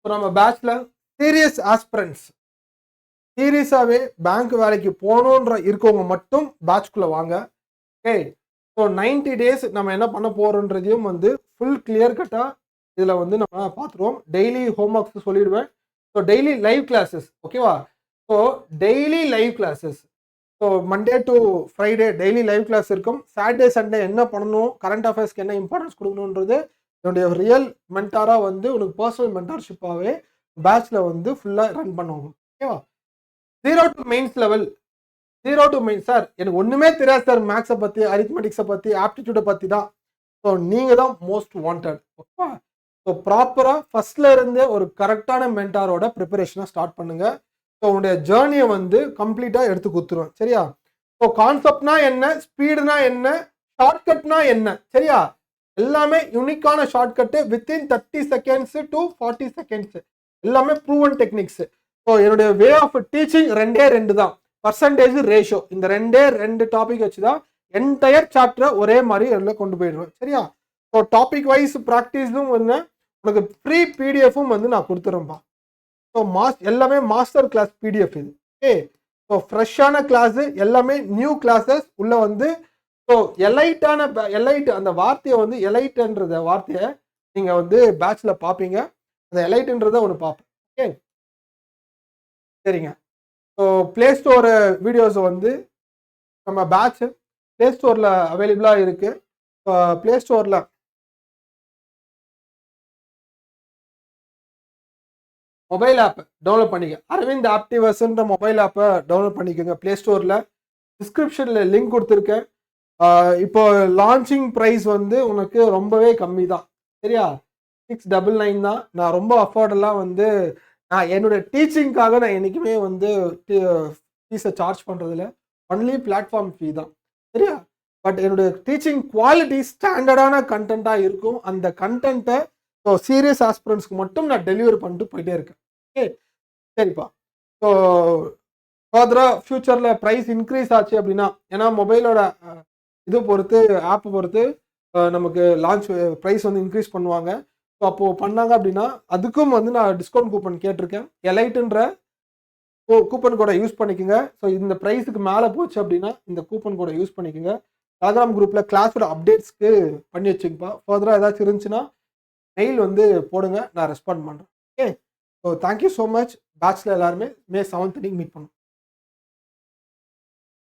So நம்ம பேட்ச்ல serious aspirants, சீரியஸாகவே bank வேலைக்கு போகணுன்ற இருக்கவங்க மட்டும் பேட்ச்குள்ளே வாங்க. ஓகே, ஸோ 90 டேஸ் நம்ம என்ன பண்ண போகிறோன்றதையும் வந்து ஃபுல் கிளியர் கட்டாக இதில் வந்து நம்ம பார்த்துருவோம். டெய்லி ஹோம் ஒர்க்ஸ் சொல்லிடுவேன். ஸோ டெய்லி லைவ் கிளாஸஸ், ஓகேவா? So daily live classes, so Monday to Friday daily live class இருக்கும். சாட்டர்டே சண்டே என்ன பண்ணணும், கரண்ட் அஃபேர்ஸ்க்கு என்ன இம்பார்ட்டன்ஸ் கொடுக்கணுன்றது என்னுடைய ரியல் மென்டாராக வந்து உனக்கு பர்சனல் மென்டார்ஷிப்பாகவே பேட்ச்ல வந்து ஃபுல்லாக ரன் பண்ணுவாங்க. ஓகேவா? 0 to mains level, 0 to mains. Sir எனக்கு ஒன்றுமே தெரியாது சார், மேக்ஸை பற்றி, அரித்மெட்டிக்ஸை பற்றி, ஆப்டிடியூடை பற்றி தான். ஸோ நீங்கள் தான் மோஸ்ட் வாண்டட். ஓகேவா? ஸோ ப்ராப்பராக ஃபர்ஸ்ட்ல இருந்தே ஒரு கரெக்டான மென்டாரோட ப்ரிப்பரேஷனை ஸ்டார்ட் பண்ணுங்க. ஸோ உங்களுடைய ஜேர்னியை வந்து கம்ப்ளீட்டாக எடுத்து கொடுத்துருவேன். சரியா? ஸோ கான்செப்ட்னா என்ன, ஸ்பீடுனா என்ன, ஷார்ட்கட்னா என்ன, சரியா? எல்லாமே யூனிக்கான shortcut within 30 seconds to 40 seconds, எல்லாமே ப்ரூவன் டெக்னிக்ஸ். ஸோ என்னுடைய வே ஆஃப் டீச்சிங் ரெண்டு தான், பர்சன்டேஜ் ரேஷியோ. இந்த ரெண்டு டாபிக் வச்சு தான் என்டையர் சாப்டரை ஒரே மாதிரி எல்லாம் கொண்டு போயிடுவேன். சரியா? ஸோ டாபிக் வைஸ் ப்ராக்டிஸும் வந்து உனக்கு ஃப்ரீ பிடிஎஃப்பும் வந்து நான் கொடுத்துறேன்ப்பா. ஸோ எல்லாமே மாஸ்டர் கிளாஸ் பிடிஎஃப் இது. ஓகே, ஸோ ஃப்ரெஷ்ஷான கிளாஸு, எல்லாமே நியூ கிளாஸஸ் உள்ள வந்து. ஸோ எலைட் அந்த வார்த்தையை வந்து எலைட்ன்றத வார்த்தையை நீங்கள் வந்து பேட்ச்ல பார்ப்பீங்க. அந்த எலைட்ன்றத ஒன்று பார்ப்பேன். ஓகே, சரிங்க. ஸோ ப்ளே ஸ்டோர் வீடியோஸ் வந்து நம்ம பேட்ச் ப்ளே ஸ்டோரில் அவைலபிளாக இருக்குது. ப்ளே ஸ்டோரில் மொபைல் ஆப் டவுன்லோட் பண்ணிக்க, அரவிந்த் ஆப்டிவர்ஸ்ன்ற மொபைல் ஆப்பை டவுன்லோட் பண்ணிக்கோங்க ப்ளே ஸ்டோரில். டிஸ்கிரிப்ஷனில் லிங்க் கொடுத்துருக்கேன். இப்போ லான்ச்சிங் ப்ரைஸ் வந்து உனக்கு ரொம்பவே கம்மி தான். சரியா? 699 தான். நான் ரொம்ப அஃபோர்டெல்லாம் வந்து நான் என்னுடைய டீச்சிங்காக நான் என்றைக்குமே வந்து ஃபீஸை சார்ஜ் பண்ணுறதில்ல. ஒன்லி பிளாட்ஃபார்ம் ஃபீ தான். சரியா? பட் என்னுடைய டீச்சிங் குவாலிட்டி ஸ்டாண்டர்டான கண்டென்ட்டாக இருக்கும். அந்த கண்டென்ட்டை ஸோ சீரியஸ் ஆஸ்பிரன்ஸ்க்கு மட்டும் நான் டெலிவரி பண்ணிட்டு போயிட்டே இருக்கேன். ஓகே, சரிப்பா. ஸோ ஃபர்தராக ஃப்யூச்சரில் ப்ரைஸ் இன்க்ரீஸ் ஆச்சு அப்படின்னா, ஏன்னா மொபைலோட இது பொறுத்து, ஆப் பொறுத்து நமக்கு லான்ச் ப்ரைஸ் வந்து இன்க்ரீஸ் பண்ணுவாங்க. ஸோ அப்போது பண்ணாங்க அப்படின்னா அதுக்கும் வந்து நான் டிஸ்கவுண்ட் கூப்பன் கேட்டிருக்கேன். எலைட்டுன்ற கூப்பன் கோடை யூஸ் பண்ணிக்கோங்க. ஸோ இந்த ப்ரைஸுக்கு மேலே போச்சு அப்படின்னா இந்த கூப்பன் கோடை யூஸ் பண்ணிக்கோங்க. டெலகிராம் குரூப்பில் கிளாஸோட அப்டேட்ஸ்க்கு பண்ணி வச்சுங்கப்பா. ஃபர்தராக ஏதாச்சும் இருந்துச்சுன்னா மெயில் வந்து போடுங்க, நான் ரெஸ்பாண்ட் பண்ணுறேன். Okay, so thank you so much. பேட்ச்ல எல்லாருமே May 7th மீட் பண்ணுவோம்.